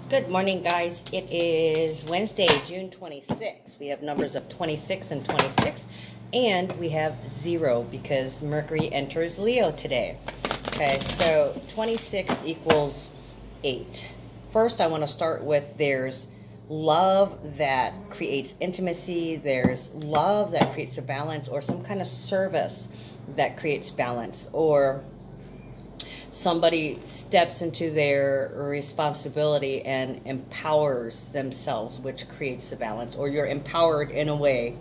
Good morning, guys. It is Wednesday, June 26th. We have numbers of 26 and 26, and we have 0 because Mercury enters Leo today. Okay, so 26 equals 8. First, I want to start with there's love that creates intimacy, there's love that creates a balance, or some kind of service that creates balance, or somebody steps into their responsibility and empowers themselves, which creates the balance, or you're empowered in a way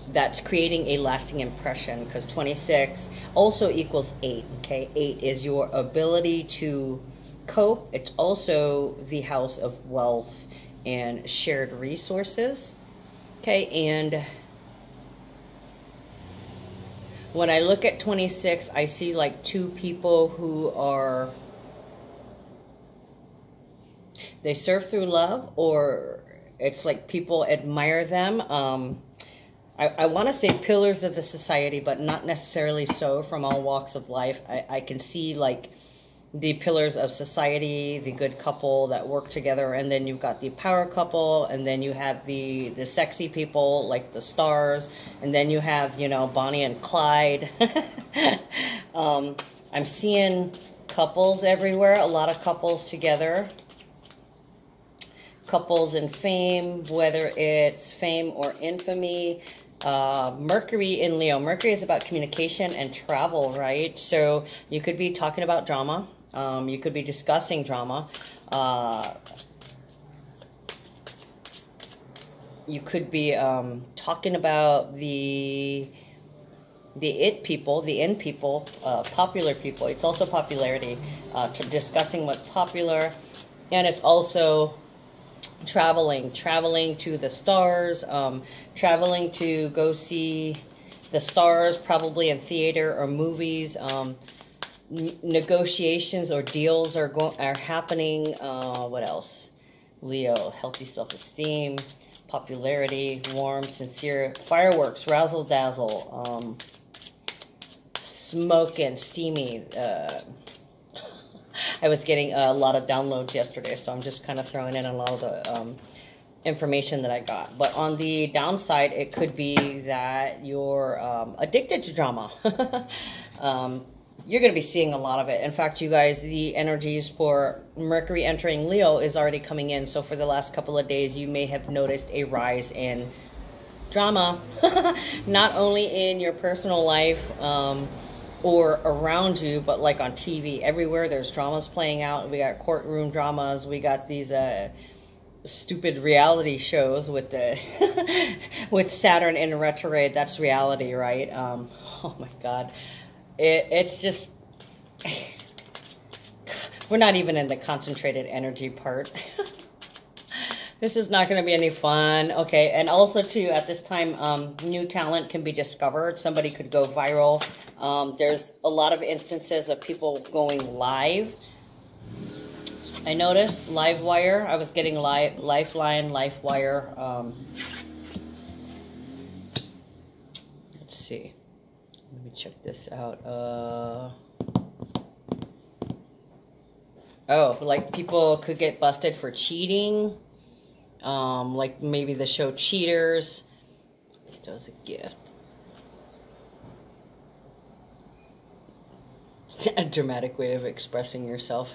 that's creating a lasting impression, because 26 also equals 8. Okay, 8 is your ability to cope. It's also the house of wealth and shared resources. Okay, and when I look at 26, I see like two people who are, they serve through love, or it's like people admire them. I want to say pillars of the society, but not necessarily so from all walks of life. I can see like the pillars of society, the good couple that work together, and then you've got the power couple, and then you have the sexy people like the stars, and then you have, you know, Bonnie and Clyde. I'm seeing couples everywhere, a lot of couples together, couples in fame, whether it's fame or infamy. Mercury in Leo. Mercury is about communication and travel, right? So you could be talking about drama. You could be discussing drama. You could be talking about the it people, the in people, popular people. It's also popularity, discussing what's popular, and it's also traveling to the stars, traveling to go see the stars, probably in theater or movies. Negotiations or deals are happening. What else? Leo, healthy self-esteem, popularity, warm, sincere, fireworks, razzle dazzle, smoking, steamy. I was getting a lot of downloads yesterday, so I'm just kind of throwing in a lot of the information that I got. But on the downside, it could be that you're addicted to drama. You're going to be seeing a lot of it. In fact, you guys, the energies for Mercury entering Leo is already coming in. So for the last couple of days, you may have noticed a rise in drama, not only in your personal life or around you, but like on TV. Everywhere there's dramas playing out. We got courtroom dramas. We got these stupid reality shows with the with Saturn in retrograde. That's reality, right? Oh my God. It's just, we're not even in the concentrated energy part. This is not going to be any fun. Okay, and also too, at this time, new talent can be discovered. Somebody could go viral. There's a lot of instances of people going live. I noticed Livewire. I was getting Lifeline, Livewire. Let's see. Let me check this out. Oh, like people could get busted for cheating. Like maybe the show Cheaters. This does a gift. A dramatic way of expressing yourself.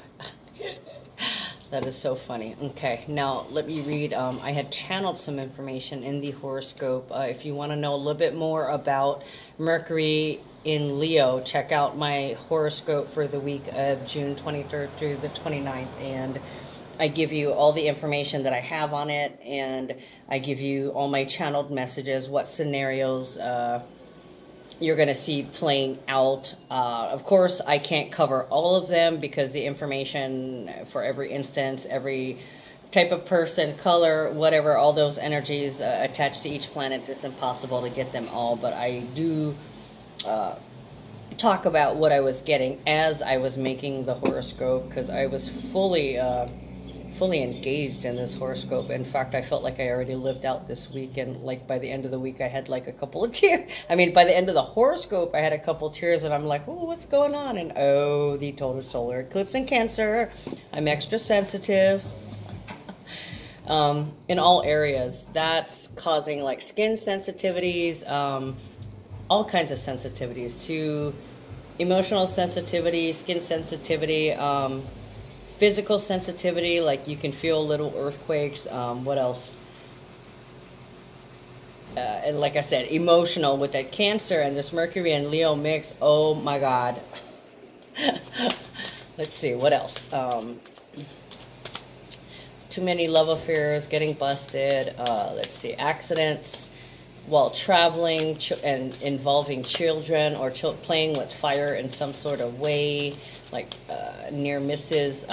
That is so funny. Okay, now let me read. I had channeled some information in the horoscope. If you want to know a little bit more about Mercury in Leo, check out my horoscope for the week of June 23rd through the 29th. And I give you all the information that I have on it. And I give you all my channeled messages, what scenarios you're going to see playing out. Of course, I can't cover all of them because the information for every instance, every type of person, color, whatever, all those energies attached to each planet, it's impossible to get them all. But I do talk about what I was getting as I was making the horoscope, because I was fully fully engaged in this horoscope. In fact, I felt like I already lived out this week, and like by the end of the week I had like a couple of tears. I mean, by the end of the horoscope I had a couple of tears, and I'm like, oh, what's going on? And oh, the total solar eclipse in Cancer. I'm extra sensitive in all areas. That's causing like skin sensitivities, all kinds of sensitivities, to emotional sensitivity, skin sensitivity, physical sensitivity, like you can feel little earthquakes. What else? And like I said, emotional with that Cancer and this Mercury and Leo mix. Oh my God. Let's see, what else? Too many love affairs, getting busted. Let's see, accidents while traveling and involving children, or playing with fire in some sort of way, like near misses.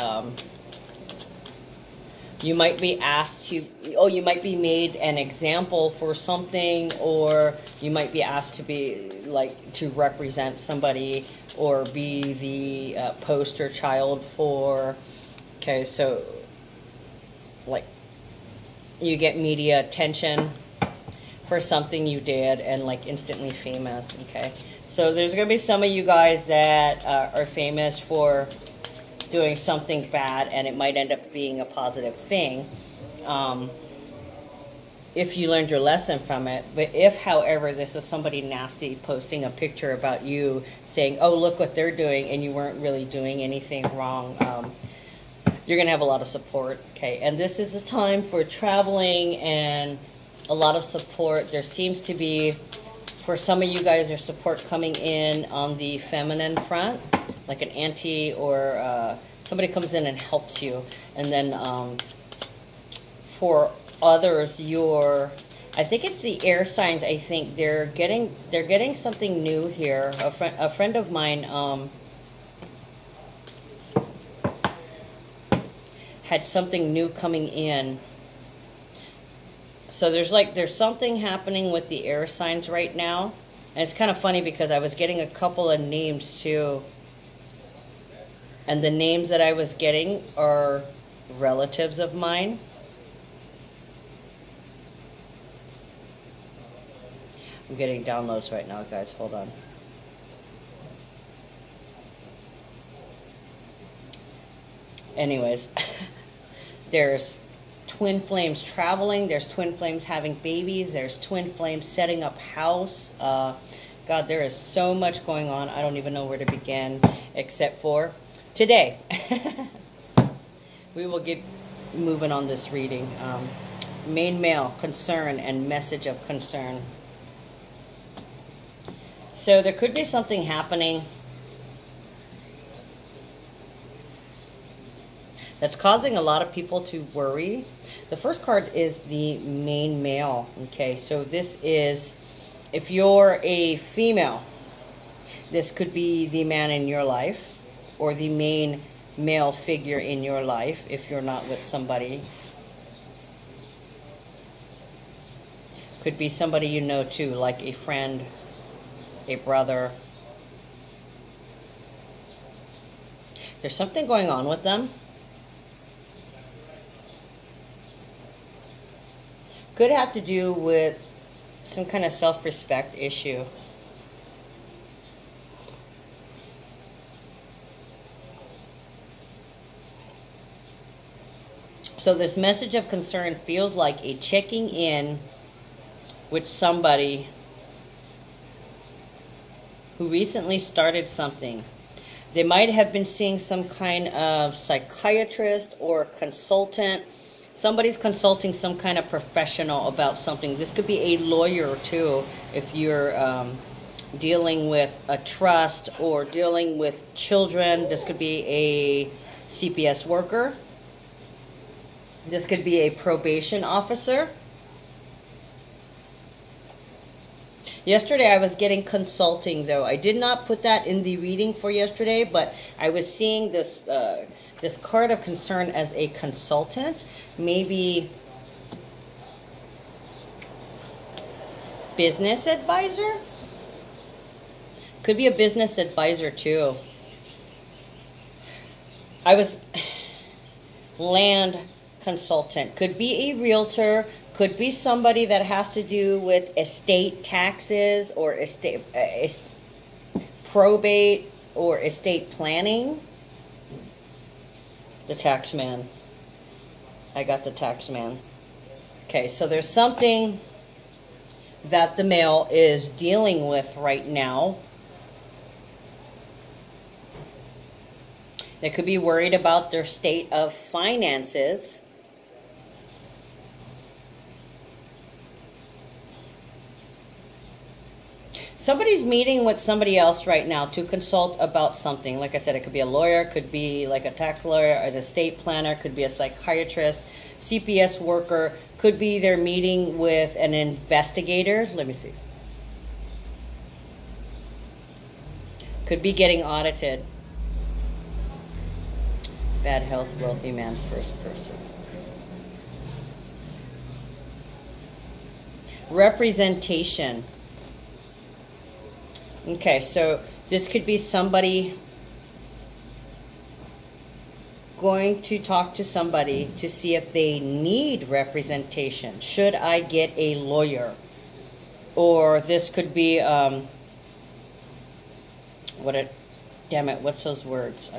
You might be asked to, you might be made an example for something, or you might be asked to be like to represent somebody or be the poster child for. Okay, so like you get media attention for something you did, and like instantly famous. Okay, so there's gonna be some of you guys that are famous for doing something bad, and it might end up being a positive thing if you learned your lesson from it. But if, however, this was somebody nasty posting a picture about you saying, oh, look what they're doing, and you weren't really doing anything wrong, you're gonna have a lot of support. Okay, and this is a time for traveling and a lot of support. There seems to be, for some of you guys, there's support coming in on the feminine front, like an auntie or somebody comes in and helps you. And then for others, I think it's the air signs. I think they're getting something new here. A friend of mine had something new coming in. So there's something happening with the air signs right now. And it's kind of funny because I was getting a couple of names too. And the names that I was getting are relatives of mine. I'm getting downloads right now, guys. Hold on. Anyways, there's twin flames traveling, there's twin flames having babies, there's twin flames setting up house. God, there is so much going on. I don't even know where to begin, except for today. We will get moving on this reading. Main male, concern and message of concern. So there could be something happening that's causing a lot of people to worry. The first card is the main male. Okay, so this is, if you're a female, this could be the man in your life or the main male figure in your life if you're not with somebody. Could be somebody you know too, like a friend, a brother. There's something going on with them. Could have to do with some kind of self-respect issue. So this message of concern feels like a checking in with somebody who recently started something. They might have been seeing some kind of psychiatrist or consultant. Somebody's consulting some kind of professional about something. This could be a lawyer too, if you're dealing with a trust or dealing with children. This could be a CPS worker. This could be a probation officer. Yesterday I was getting consulting though. I did not put that in the reading for yesterday, but I was seeing this this card of concern as a consultant. Maybe business advisor. Could be a business advisor too. land consultant. Could be a realtor, could be somebody that has to do with estate taxes or estate probate or estate planning. The tax man. I got the tax man. Okay, so there's something that the male is dealing with right now. They could be worried about their state of finances. Somebody's meeting with somebody else right now to consult about something. Like I said, it could be a lawyer, could be like a tax lawyer, an estate planner, could be a psychiatrist, CPS worker, could be they're meeting with an investigator. Let me see. Could be getting audited. Bad health, wealthy man, first person. Representation. Okay, so this could be somebody going to talk to somebody to see if they need representation. Should I get a lawyer? Or this could be, damn it, what's those words?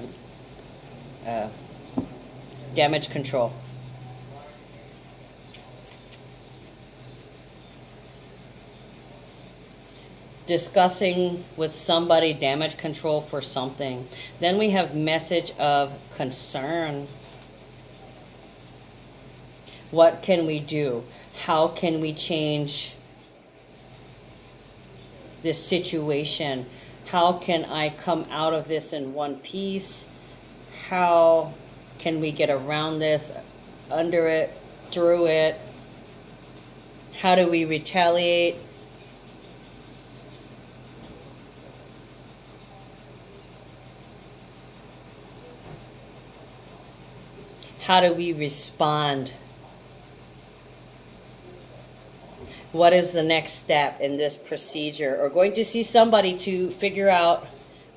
Damage control. Discussing with somebody damage control for something. Then we have message of concern. What can we do? How can we change this situation? How can I come out of this in one piece? How can we get around this, under it, through it? How do we retaliate? How do we respond? What is the next step in this procedure? Or going to see somebody to figure out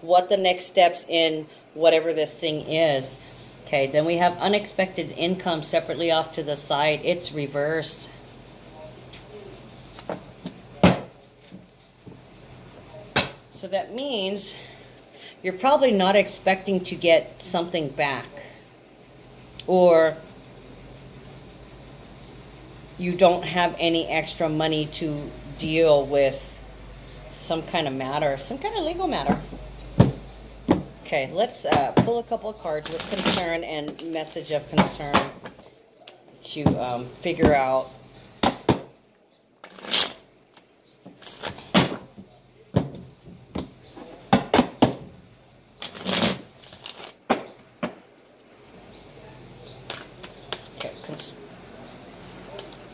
what the next steps in whatever this thing is. Okay, then we have unexpected income separately off to the side. It's reversed. So that means you're probably not expecting to get something back. Or you don't have any extra money to deal with some kind of matter, some kind of legal matter. Okay, let's pull a couple of cards with concern and message of concern to figure out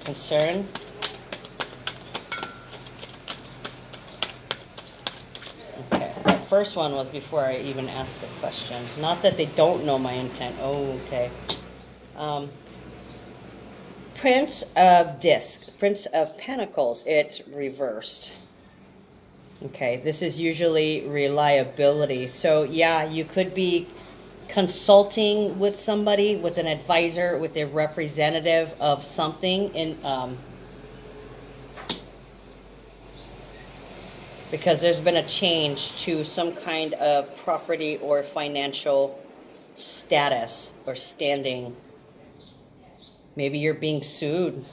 concern. Okay, that first one was before I even asked the question. Not that they don't know my intent. Oh, okay. Prince of Discs, Prince of Pentacles. It's reversed. Okay, this is usually reliability. So yeah, you could be consulting with somebody, with an advisor, with a representative of something in because there's been a change to some kind of property or financial status or standing. Maybe you're being sued.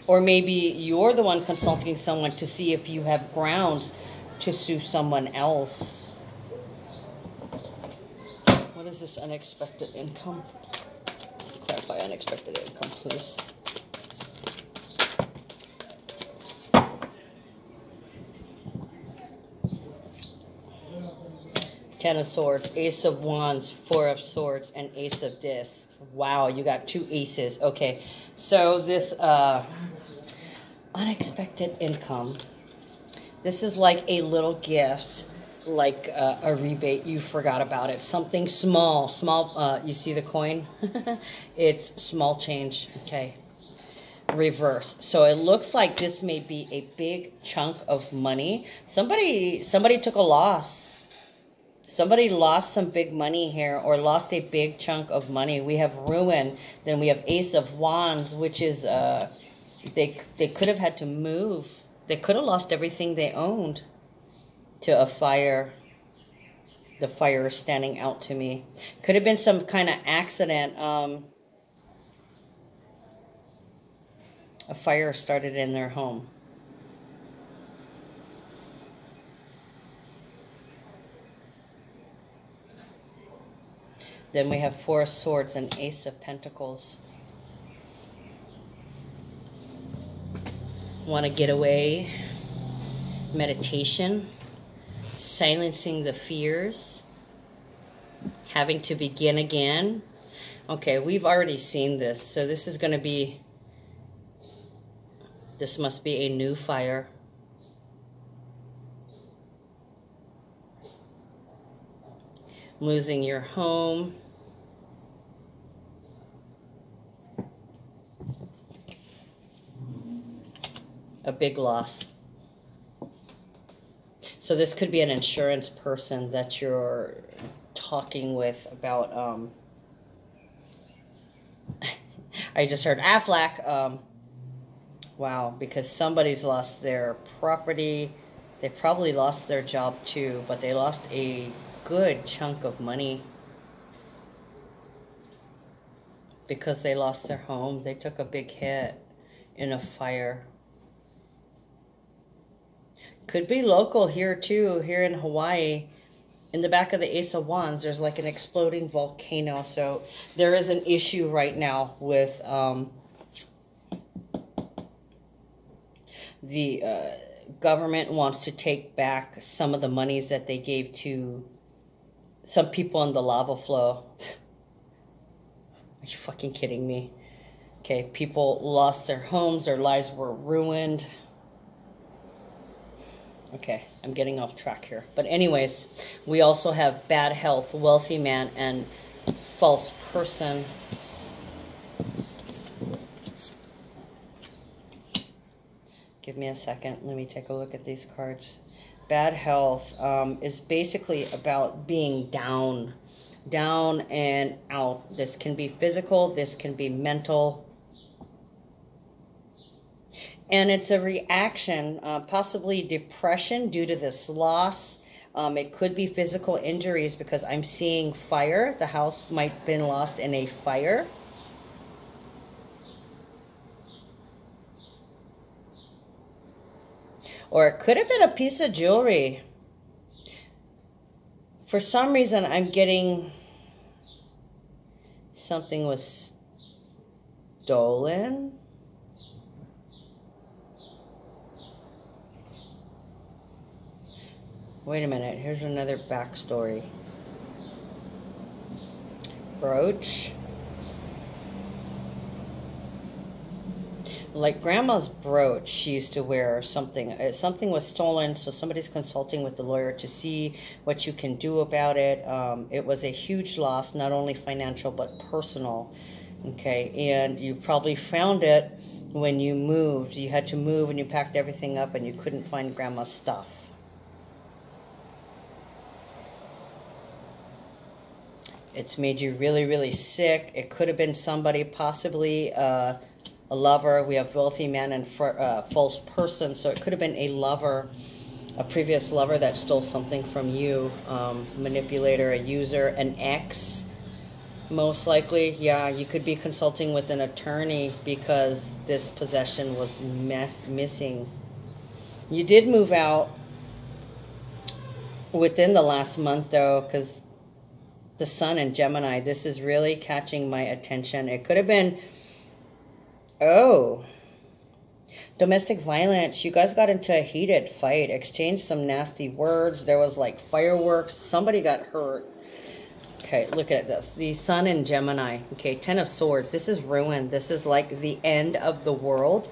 Or maybe you're the one consulting someone to see if you have grounds to sue someone else. What is this unexpected income? Clarify unexpected income, please. Ten of Swords, Ace of Wands, Four of Swords, and Ace of Discs. Wow, you got two aces. Okay, so this unexpected income, this is like a little gift, like a rebate. You forgot about it. Something small, you see the coin? It's small change, okay? Reverse. So it looks like this may be a big chunk of money. Somebody took a loss. Somebody lost some big money here or lost a big chunk of money. We have ruin. Then we have Ace of Wands, which is they could have had to move. They could have lost everything they owned to a fire. The fire is standing out to me. Could have been some kind of accident. A fire started in their home. Then we have Four of Swords and Ace of Pentacles. Want to get away. Meditation. Silencing the fears. Having to begin again. Okay, we've already seen this. So this is going to be... This must be a new fire. Losing your home. A big loss. So this could be an insurance person that you're talking with about, I just heard Aflac, wow, because somebody's lost their property. They probably lost their job too, but they lost a good chunk of money because they lost their home. They took a big hit in a fire. Could be local here too, here in Hawaii. In the back of the Ace of Wands, there's like an exploding volcano. So there is an issue right now with the government wants to take back some of the monies that they gave to some people in the lava flow. Are you fucking kidding me? Okay, people lost their homes, their lives were ruined. Okay, I'm getting off track here. But anyways, we also have bad health, wealthy man, and false person. Give me a second. Let me take a look at these cards. Bad health is basically about being down. Down and out. This can be physical. This can be mental. And it's a reaction, possibly depression due to this loss. It could be physical injuries because I'm seeing fire. The house might have been lost in a fire. Or it could have been a piece of jewelry. For some reason, I'm getting something was stolen. Wait a minute, here's another backstory. Brooch. Like grandma's brooch she used to wear or something. Something was stolen, so somebody's consulting with the lawyer to see what you can do about it. It was a huge loss, not only financial but personal. Okay, and you probably found it when you moved. You had to move and you packed everything up and you couldn't find grandma's stuff. It's made you really, really sick. It could have been somebody, possibly a lover. We have wealthy man and false person. So it could have been a lover, a previous lover that stole something from you. Manipulator, a user, an ex, most likely. Yeah, you could be consulting with an attorney because this possession was missing. You did move out within the last month, though, because the Sun in Gemini, this is really catching my attention. It could have been, oh, domestic violence. You guys got into a heated fight, exchanged some nasty words. There was like fireworks. Somebody got hurt. Okay, look at this. The Sun in Gemini. Okay, Ten of Swords. This is ruin. This is like the end of the world.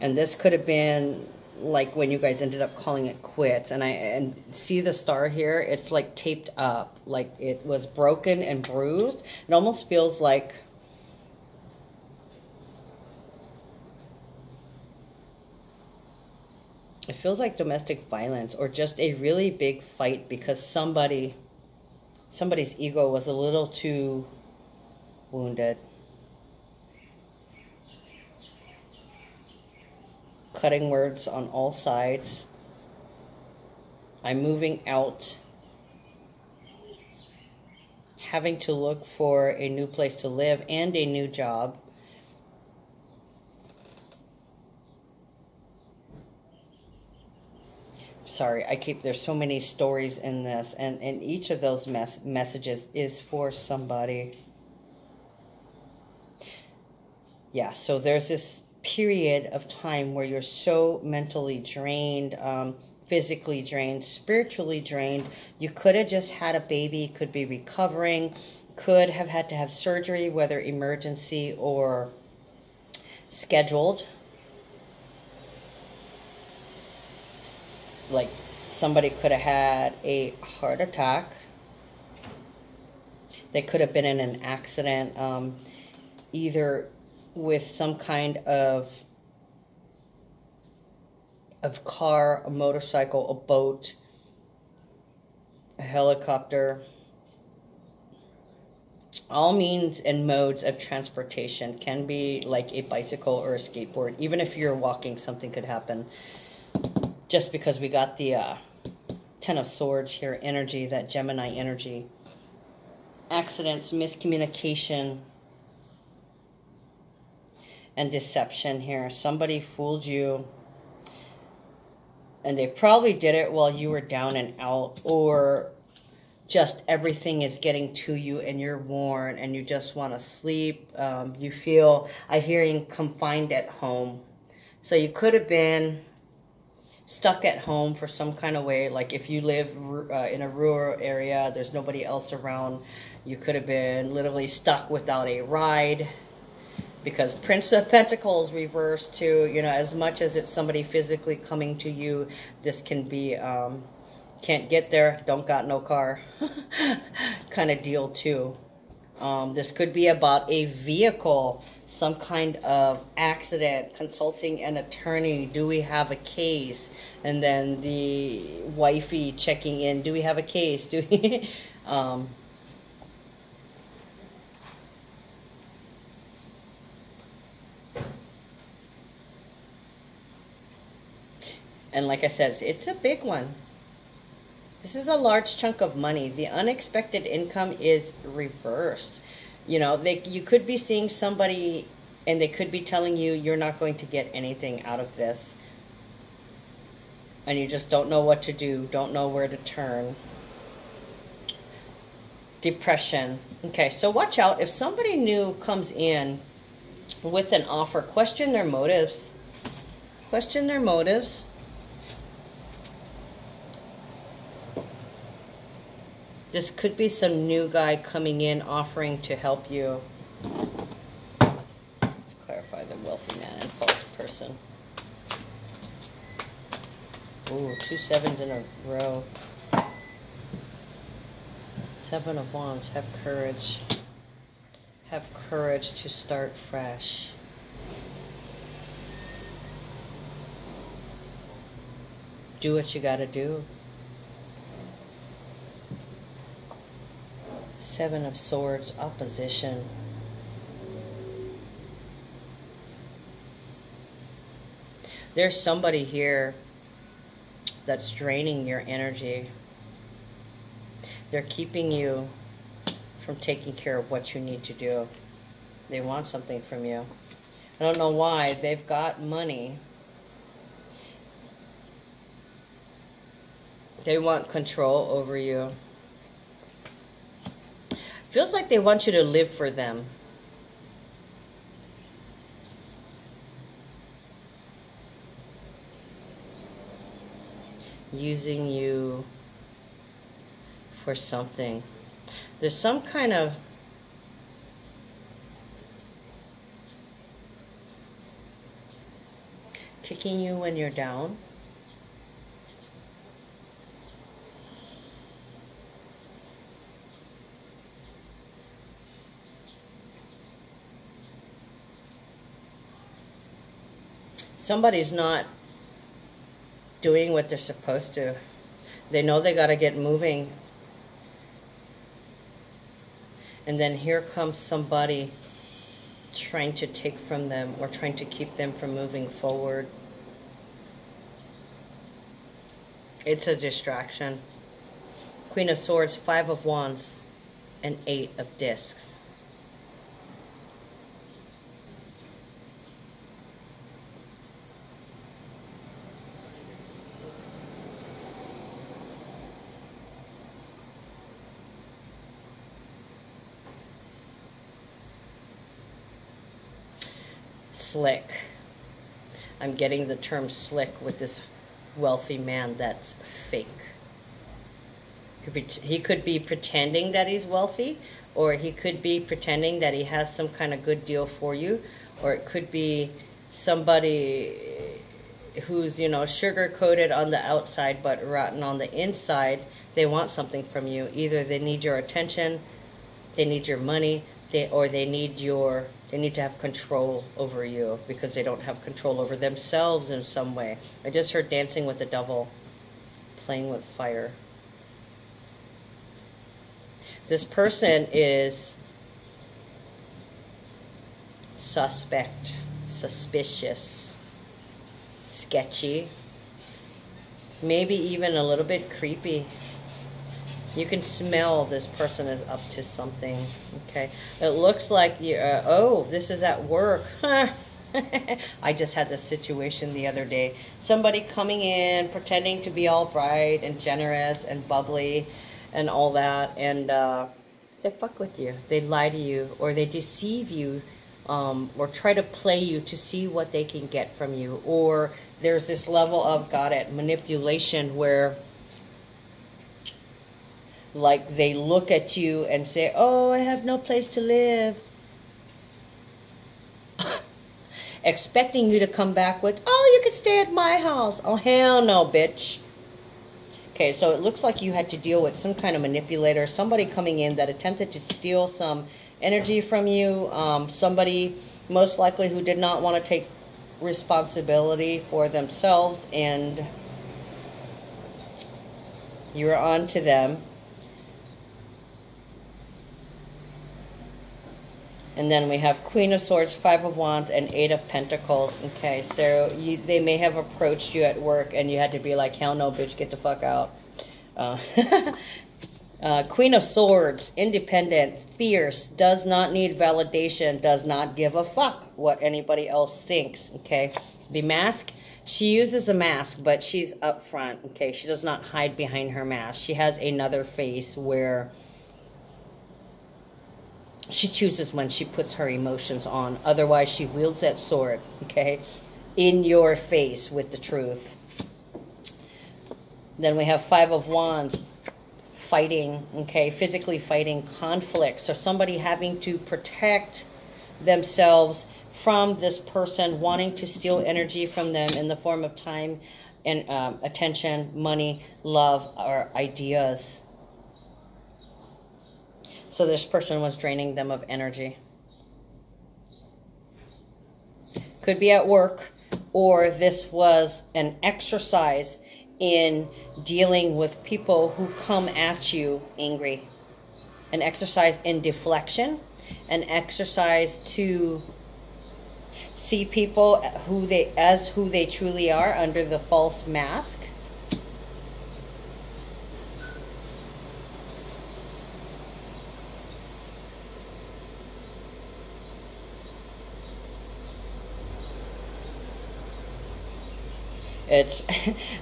And this could have been like when you guys ended up calling it quits. And see the star here? It's like taped up, like it was broken and bruised. It almost feels like domestic violence or just a really big fight because somebody somebody's ego was a little too wounded. Cutting words on all sides. I'm moving out. Having to look for a new place to live and a new job. Sorry, there's so many stories in this, and each of those messages is for somebody. Yeah, so there's this period of time where you're so mentally drained, physically drained, spiritually drained. You could have just had a baby, could be recovering, could have had to have surgery, whether emergency or scheduled. Like somebody could have had a heart attack. They could have been in an accident, either with some kind of car, a motorcycle, a boat, a helicopter. All means and modes of transportation can be like a bicycle or a skateboard. Even if you're walking, something could happen. Just because we got the Ten of Swords here, energy, that Gemini energy. Accidents, miscommunication, and deception here. Somebody fooled you. And they probably did it while you were down and out, or just everything is getting to you and you're worn and you just want to sleep. You feel, I hear you confined at home. So you could have been stuck at home for some kind of way. Like if you live in a rural area, there's nobody else around. You could have been literally stuck without a ride. Because Prince of Pentacles reversed too, you know, as much as it's somebody physically coming to you, this can be, can't get there, don't got no car kind of deal too. This could be about a vehicle, some kind of accident, consulting an attorney. Do we have a case? And then the wifey checking in. Do we have a case? Do we? And like I said, it's a big one. This is a large chunk of money. The unexpected income is reversed. You know, you could be seeing somebody and they could be telling you you're not going to get anything out of this. And you just don't know what to do, don't know where to turn. Depression. Okay, so watch out. If somebody new comes in with an offer, question their motives. Question their motives. This could be some new guy coming in offering to help you. Let's clarify the wealthy man and false person. Ooh, 2 sevens in a row. 7 of Wands. Have courage. Have courage to start fresh. Do what you gotta do. 7 of Swords, opposition. There's somebody here that's draining your energy. They're keeping you from taking care of what you need to do. They want something from you. I don't know why. They've got money. They want control over you. Feels like they want you to live for them. Using you for something. There's some kind of kicking you when you're down. Somebody's not doing what they're supposed to. They know they got to get moving. And then here comes somebody trying to take from them or trying to keep them from moving forward. It's a distraction. Queen of Swords, Five of Wands, and Eight of Discs. Slick. I'm getting the term slick with this wealthy man that's fake. He could be pretending that he's wealthy, or he could be pretending that he has some kind of good deal for you, or it could be somebody who's, you know, sugar-coated on the outside but rotten on the inside. They want something from you. Either they need your attention, they need your money, or they need to have control over you because they don't have control over themselves in some way. I just heard Dancing with the Devil, playing with fire. This person is suspect, suspicious, sketchy, maybe even a little bit creepy. You can smell this person is up to something, okay? It looks like you, oh, this is at work. I just had this situation the other day. Somebody coming in, pretending to be all bright and generous and bubbly and all that, and they fuck with you. They lie to you, or they deceive you, or try to play you to see what they can get from you. Or there's this level of, got it, manipulation where, like, they look at you and say, oh, I have no place to live. Expecting you to come back with, oh, you can stay at my house. Oh, hell no, bitch. Okay, so it looks like you had to deal with some kind of manipulator, somebody coming in that attempted to steal some energy from you, somebody most likely who did not want to take responsibility for themselves, and you were on to them. And then we have Queen of Swords, Five of Wands, and Eight of Pentacles. Okay, so they may have approached you at work and you had to be like, hell no, bitch, get the fuck out. Queen of Swords, independent, fierce, does not need validation, does not give a fuck what anybody else thinks. Okay, the mask, she uses a mask, but she's up front. Okay, she does not hide behind her mask. She has another face where she chooses when she puts her emotions on. Otherwise, she wields that sword, okay, in your face with the truth. Then we have Five of Wands, fighting, okay, physically fighting conflict. So somebody having to protect themselves from this person wanting to steal energy from them in the form of time and attention, money, love, or ideas. So this person was draining them of energy. Could be at work, or this was an exercise in dealing with people who come at you angry. An exercise in deflection, an exercise to see people who they truly are under the false mask.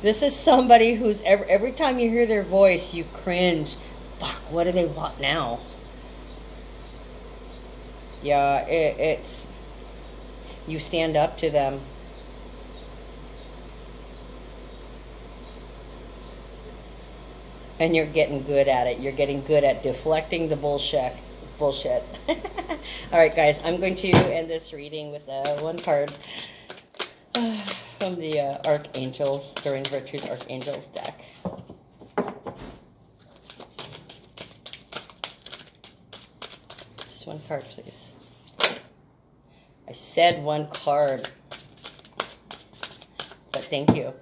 This is somebody who's, every time you hear their voice, you cringe. Fuck, what do they want now? Yeah, it's, you stand up to them. And you're getting good at it. You're getting good at deflecting the bullshit. All right, guys, I'm going to end this reading with one card from the Archangels, Doreen Virtue's Archangels deck. Just one card, please. I said one card, but thank you.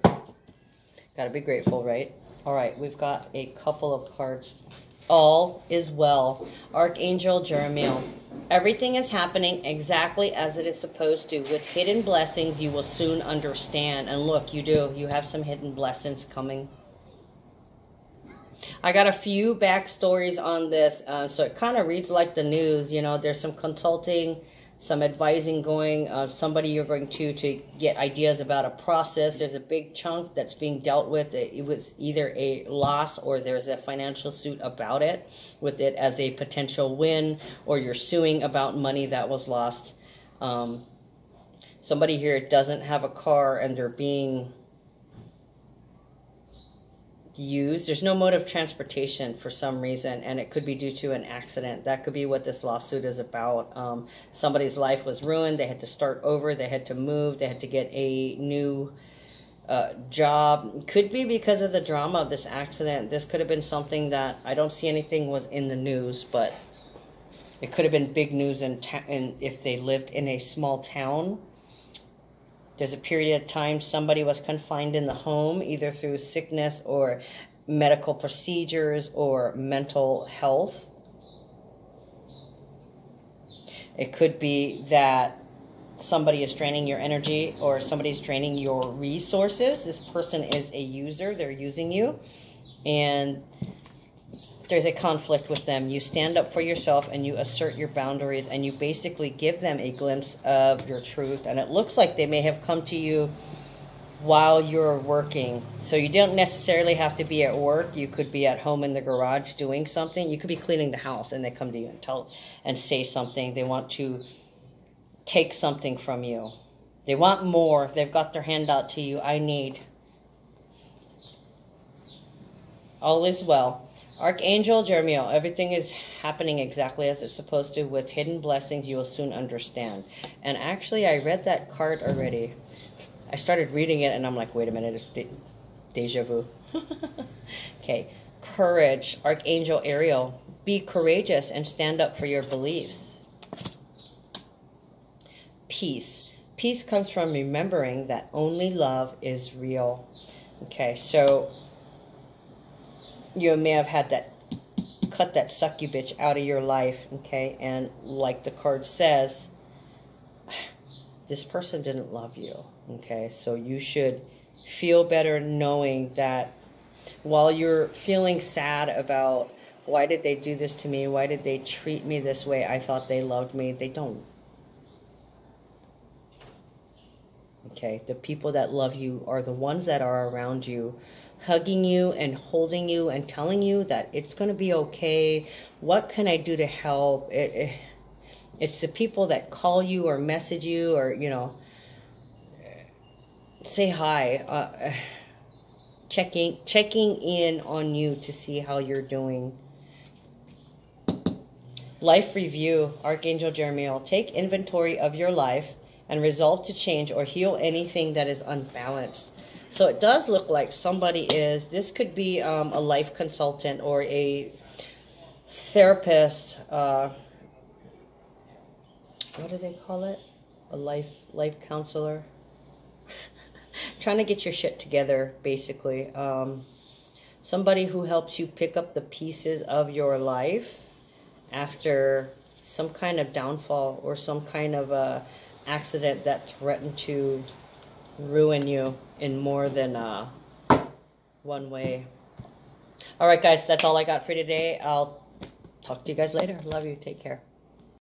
Gotta be grateful, right? All right, we've got a couple of cards All is well. Archangel Jeremiel. Everything is happening exactly as it is supposed to. With hidden blessings, you will soon understand. And look, you do. You have some hidden blessings coming. I got a few backstories on this, so it kind of reads like the news. You know, there's some consulting, some advising going. Somebody you're going to get ideas about a process. There's a big chunk that's being dealt with. It was either a loss or there's a financial suit about it, with it as a potential win, or you're suing about money that was lost. Somebody here doesn't have a car and they're being used. There's no mode of transportation for some reason, and it could be due to an accident. That could be what this lawsuit is about. Somebody's life was ruined. They had to start over. They had to move. They had to get a new job. Could be because of the drama of this accident. This could have been something that I don't see anything was in the news, but it could have been big news in if they lived in a small town. There's a period of time somebody was confined in the home, either through sickness or medical procedures or mental health. It could be that somebody is draining your energy or somebody's draining your resources. This person is a user. They're using you. And there's a conflict with them. You stand up for yourself and you assert your boundaries and you basically give them a glimpse of your truth. And it looks like they may have come to you while you're working. So you don't necessarily have to be at work. You could be at home in the garage doing something. You could be cleaning the house and they come to you and say something. They want to take something from you. They want more. They've got their hand out to you. I need. All is well. Archangel Jeremiel, everything is happening exactly as it's supposed to. With hidden blessings, you will soon understand. And actually, I read that card already. I started reading it, and I'm like, wait a minute, it's deja vu. Okay, courage, Archangel Ariel. Be courageous and stand up for your beliefs. Peace. Peace comes from remembering that only love is real. Okay, so you may have had that, cut that sucky bitch out of your life, okay? And like the card says, this person didn't love you, okay? So you should feel better knowing that while you're feeling sad about why did they do this to me? Why did they treat me this way? I thought they loved me. They don't. Okay, the people that love you are the ones that are around you, hugging you and holding you and telling you that it's going to be okay. What can I do to help? It's the people that call you or message you or, you know, say hi, checking in on you to see how you're doing. Life review, Archangel Jeremiel. Take inventory of your life and resolve to change or heal anything that is unbalanced. So it does look like somebody is, this could be a life consultant or a therapist. What do they call it? A life counselor. Trying to get your shit together, basically. Somebody who helps you pick up the pieces of your life after some kind of downfall or some kind of accident that threatened to ruin you in more than one way. All right, guys, that's all I got for today. I'll talk to you guys later. Love you. Take care.